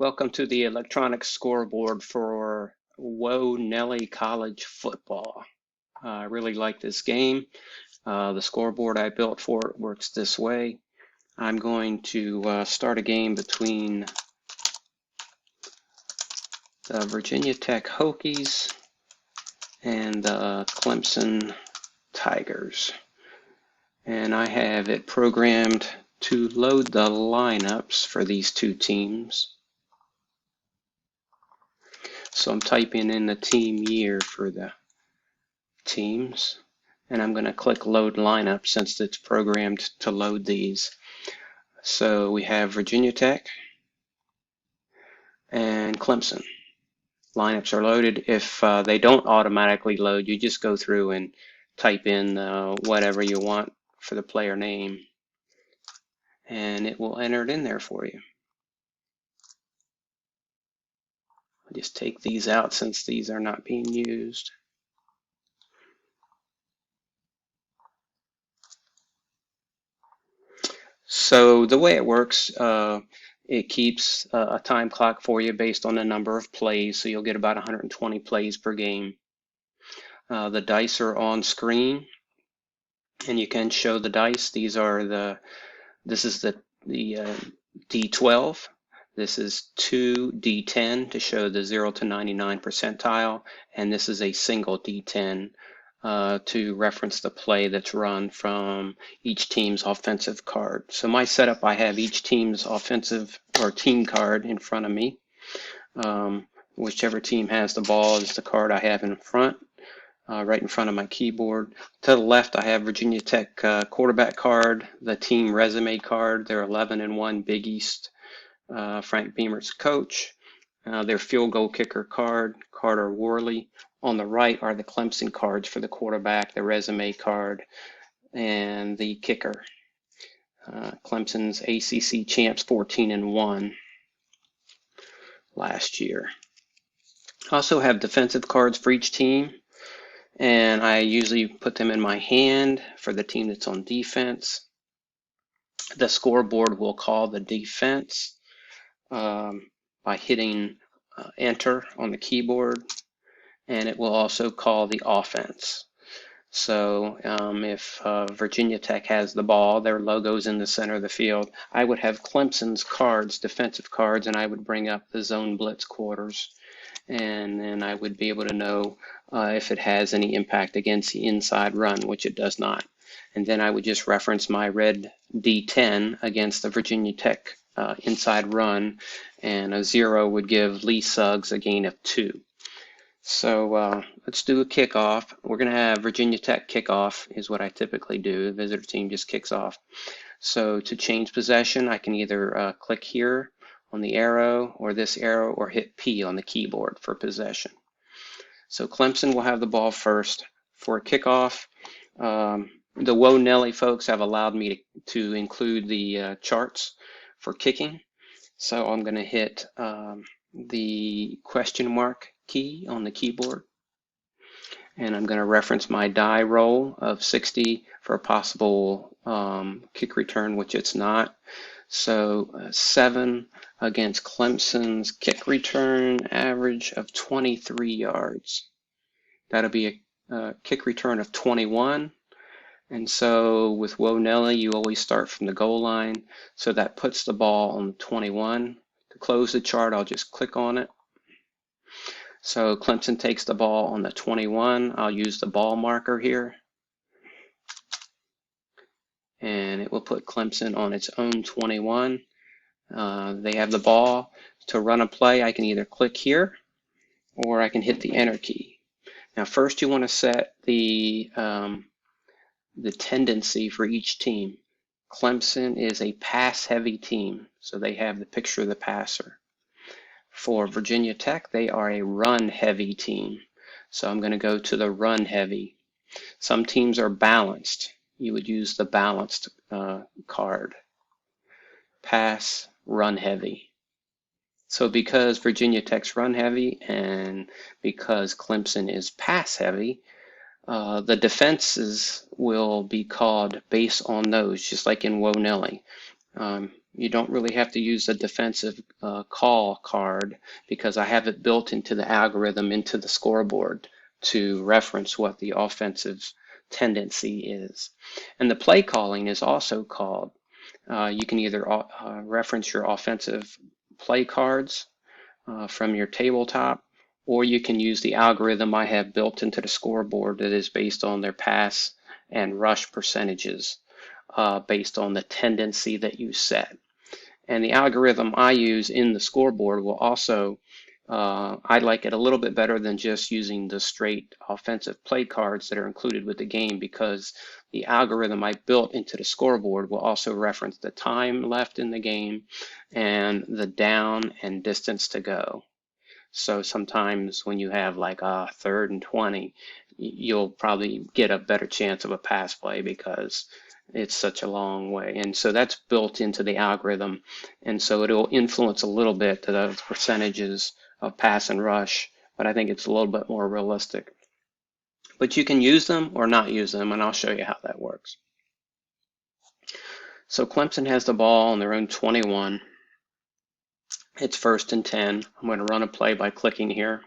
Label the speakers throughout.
Speaker 1: Welcome to the electronic scoreboard for Whoa Nellie College football. I really like this game. The scoreboard I built for it works this way. I'm going to start a game between the Virginia Tech Hokies and the Clemson Tigers. And I have it programmed to load the lineups for these two teams. So I'm typing in the team year for the teams, and I'm going to click load lineup since it's programmed to load these. So we have Virginia Tech and Clemson. Lineups are loaded. If they don't automatically load, you just go through and type in whatever you want for the player name, and it will enter it in there for you. I'll just take these out since these are not being used. So the way it works, it keeps a time clock for you based on the number of plays, so you'll get about 120 plays per game. The dice are on screen, and you can show the dice. This is the D12. This is 2 D10 to show the 0 to 99 percentile, and this is a single D10 to reference the play that's run from each team's offensive card. So my setup, I have each team's offensive or team card in front of me. Whichever team has the ball is the card I have in front, right in front of my keyboard. To the left, I have Virginia Tech quarterback card, the team resume card, their 11-1 Big East, Frank Beamer's coach, their field goal kicker card, Carter Worley. On the right are the Clemson cards for the quarterback, the resume card, and the kicker. Clemson's ACC champs 14-1 last year. I also have defensive cards for each team, and I usually put them in my hand for the team that's on defense. The scoreboard will call the defense by hitting enter on the keyboard, and it will also call the offense. So if Virginia Tech has the ball, their logo's in the center of the field, I would have Clemson's cards, defensive cards, and I would bring up the zone blitz quarters. And then I would be able to know if it has any impact against the inside run, which it does not. And then I would just reference my red D10 against the Virginia Tech inside run, and a 0 would give Lee Suggs a gain of 2. So let's do a kickoff. We're going to have Virginia Tech kickoff is what I typically do. The visitor team just kicks off. So to change possession, I can either click here on the arrow or this arrow, or hit P on the keyboard for possession. So Clemson will have the ball first for a kickoff. The Whoa Nellie folks have allowed me to include the charts for kicking. So I'm going to hit the question mark key on the keyboard, and I'm going to reference my die roll of 60 for a possible kick return, which it's not. So 7 against Clemson's kick return average of 23 yards. That'll be a kick return of 21. And so with Whoa Nellie, you always start from the goal line. So that puts the ball on 21. To close the chart, I'll just click on it. So Clemson takes the ball on the 21. I'll use the ball marker here, and it will put Clemson on its own 21. They have the ball. To run a play, I can either click here or I can hit the enter key. Now first you want to set the tendency for each team. Clemson is a pass-heavy team, so they have the picture of the passer. For Virginia Tech, they are a run-heavy team, so I'm going to go to the run-heavy. Some teams are balanced. You would use the balanced card. Pass, run-heavy. So because Virginia Tech's run-heavy and because Clemson is pass-heavy, the defenses will be called based on those, just like in Whoa Nellie. you don't really have to use the defensive call card because I have it built into the algorithm into the scoreboard to reference what the offensive tendency is. And the play calling is also called. You can either reference your offensive play cards from your tabletop, or you can use the algorithm I have built into the scoreboard that is based on their pass and rush percentages based on the tendency that you set. And the algorithm I use in the scoreboard will also, I like it a little bit better than just using the straight offensive play cards that are included with the game, because the algorithm I built into the scoreboard will also reference the time left in the game and the down and distance to go. So sometimes when you have like a 3rd and 20, you'll probably get a better chance of a pass play because it's such a long way. And so that's built into the algorithm. And so it'll influence a little bit the percentages of pass and rush, but I think it's a little bit more realistic. But you can use them or not use them, and I'll show you how that works. So Clemson has the ball on their own 21. It's 1st and 10. I'm going to run a play by clicking here.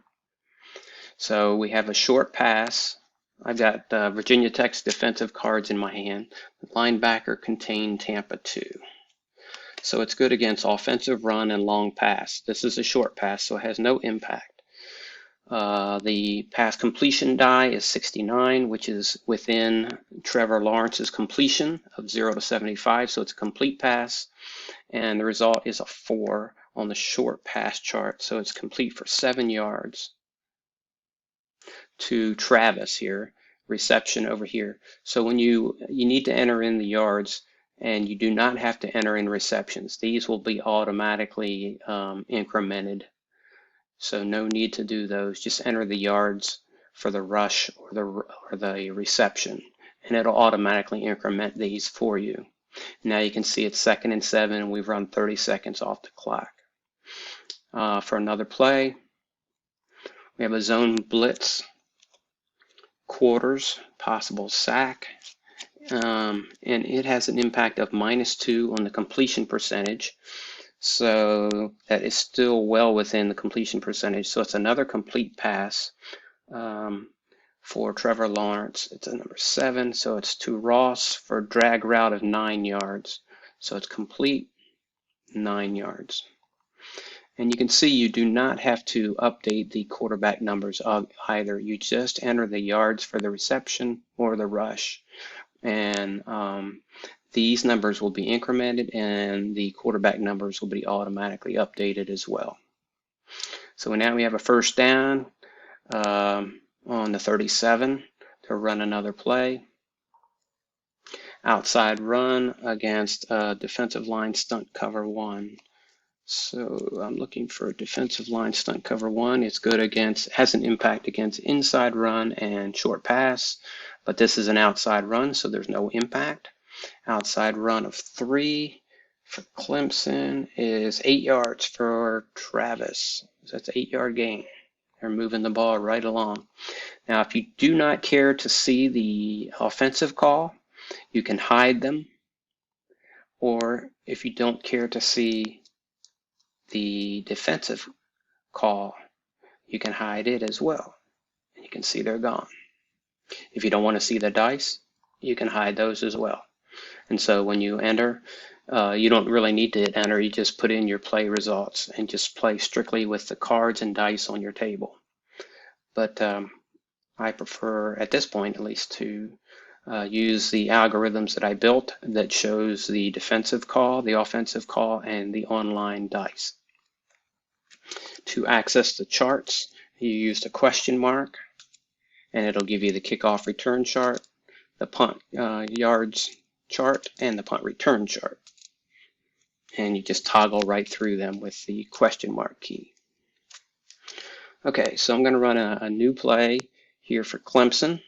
Speaker 1: So we have a short pass. I've got Virginia Tech's defensive cards in my hand. The linebacker contained Tampa 2. So it's good against offensive run and long pass. This is a short pass, so it has no impact. The pass completion die is 69, which is within Trevor Lawrence's completion of 0 to 75, so it's a complete pass. And the result is a 4 on the short pass chart, so it's complete for 7 yards. To Travis here, reception over here. So when you need to enter in the yards, and you do not have to enter in receptions. These will be automatically incremented. So no need to do those. Just enter the yards for the rush or the reception, and it'll automatically increment these for you. Now you can see it's 2nd and 7, and we've run 30 seconds off the clock. For another play, we have a zone blitz, quarters, possible sack, and it has an impact of -2 on the completion percentage. So that is still well within the completion percentage. So it's another complete pass for Trevor Lawrence. It's a number 7, so it's to Ross for a drag route of 9 yards. So it's complete, 9 yards. And you can see you do not have to update the quarterback numbers either. You just enter the yards for the reception or the rush. And these numbers will be incremented, and the quarterback numbers will be automatically updated as well. So now we have a 1st down on the 37 to run another play. Outside run against defensive line stunt cover 1. So I'm looking for a defensive line stunt cover 1. It's good against, has an impact against inside run and short pass, but this is an outside run, so there's no impact. Outside run of 3 for Clemson is 8 yards for Travis. So that's an 8-yard gain. They're moving the ball right along. Now, if you do not care to see the offensive call, you can hide them. Or if you don't care to see the defensive call, you can hide it as well. And you can see they're gone. If you don't want to see the dice, you can hide those as well. And so when you enter, you don't really need to enter. You just put in your play results and just play strictly with the cards and dice on your table. But I prefer, at this point at least, to use the algorithms that I built that shows the defensive call, the offensive call, and the online dice. To access the charts, you use the question mark, and it'll give you the kickoff return chart, the punt yards chart, and the punt return chart. And you just toggle right through them with the question mark key. Okay, so I'm going to run a new play here for Clemson.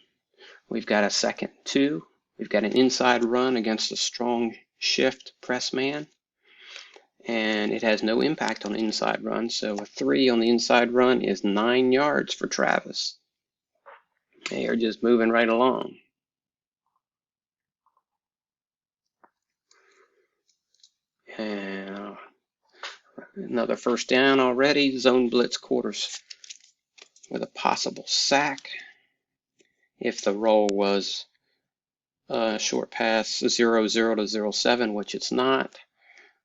Speaker 1: We've got a 2nd and 2. We've got an inside run against a strong shift press man. And it has no impact on inside run. So a 3 on the inside run is 9 yards for Travis. They are just moving right along. And another first down already. Zone blitz quarters with a possible sack. If the roll was a short pass 0-0 to 0-7, which it's not.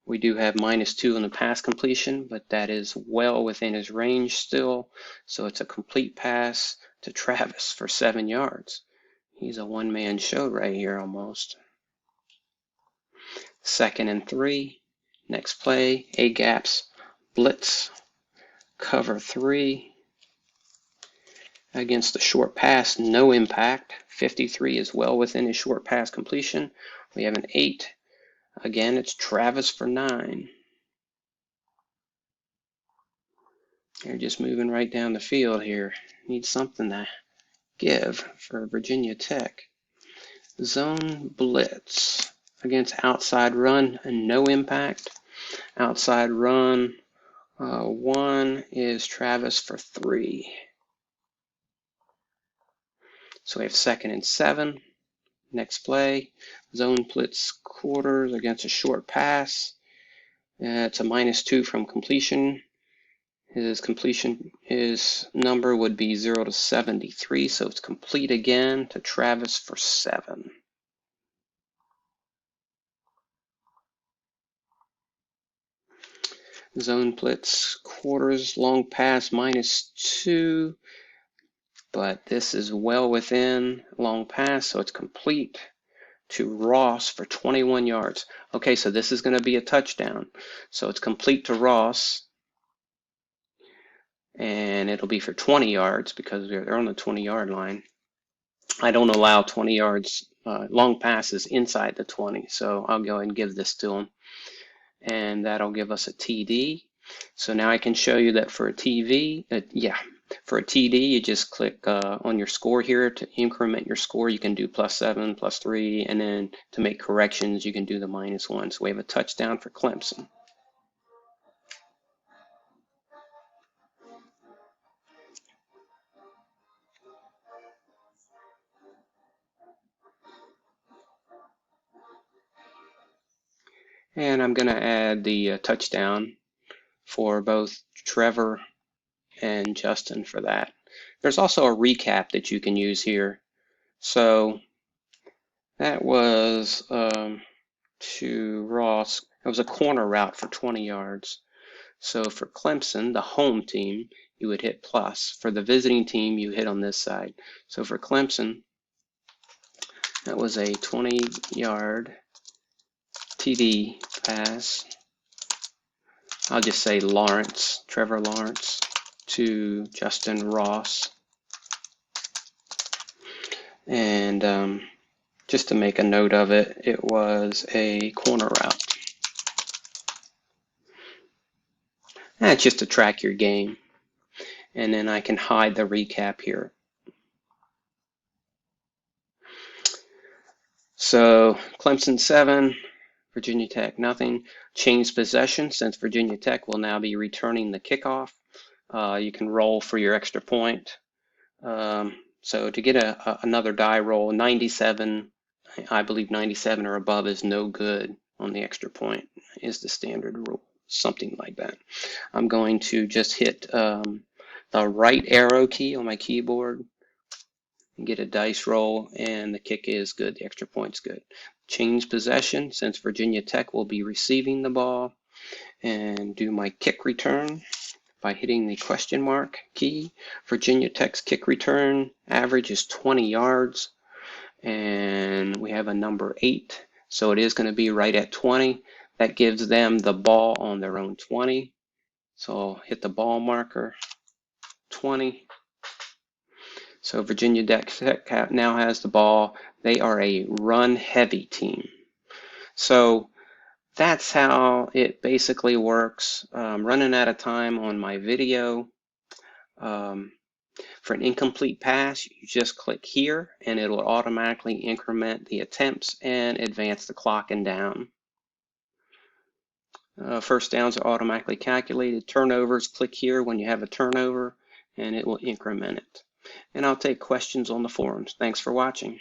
Speaker 1: We do have -2 in the pass completion, but that is well within his range still. So it's a complete pass to Travis for 7 yards. He's a one-man show right here almost. 2nd and 3. Next play, A-gaps, blitz, cover 3. Against the short pass, no impact. 53 is well within his short pass completion. We have an 8. Again, it's Travis for 9. They're just moving right down the field here. Need something to give for Virginia Tech. Zone blitz against outside run and no impact. Outside run 1 is Travis for 3. So we have 2nd and 7. Next play, zone blitz quarters against a short pass. It's a -2 from completion. His number would be 0 to 73, so it's complete again to Travis for 7. Zone blitz quarters, long pass -2, but this is well within long pass, so it's complete to Ross for 21 yards. Okay, so this is going to be a touchdown. So it's complete to Ross, and it'll be for 20 yards because they're on the 20-yard line. I don't allow 20 yards long passes inside the 20, so I'll go ahead and give this to him. And that'll give us a TD. So now I can show you that for a TD, you just click on your score here to increment your score. You can do +7, +3, and then to make corrections, you can do the -1. So we have a touchdown for Clemson. And I'm going to add the touchdown for both Trevor and Justin for that. There's also a recap that you can use here. So that was to Ross. It was a corner route for 20 yards. So for Clemson, the home team, you would hit plus. For the visiting team, you hit on this side. So for Clemson, that was a 20-yard TD pass. I'll just say Trevor Lawrence to Justin Ross. And just to make a note of it, it was a corner route. That's just to track your game. And then I can hide the recap here. So Clemson 7, Virginia Tech nothing. Change possession since Virginia Tech will now be returning the kickoff. You can roll for your extra point. So to get another die roll, 97, I believe 97 or above is no good on the extra point is the standard rule, something like that. I'm going to just hit the right arrow key on my keyboard and get a dice roll, and the kick is good, the extra point's good. Change possession since Virginia Tech will be receiving the ball, and do my kick return by hitting the question mark key. Virginia Tech's kick return average is 20 yards, and we have a number 8, so it is going to be right at 20. That gives them the ball on their own 20. So I'll hit the ball marker, 20. So Virginia Tech now has the ball. They are a run-heavy team. So that's how it basically works. Running out of time on my video. For an incomplete pass, you just click here and it will automatically increment the attempts and advance the clock and down. First downs are automatically calculated. Turnovers, click here when you have a turnover and it will increment it. And I'll take questions on the forums. Thanks for watching.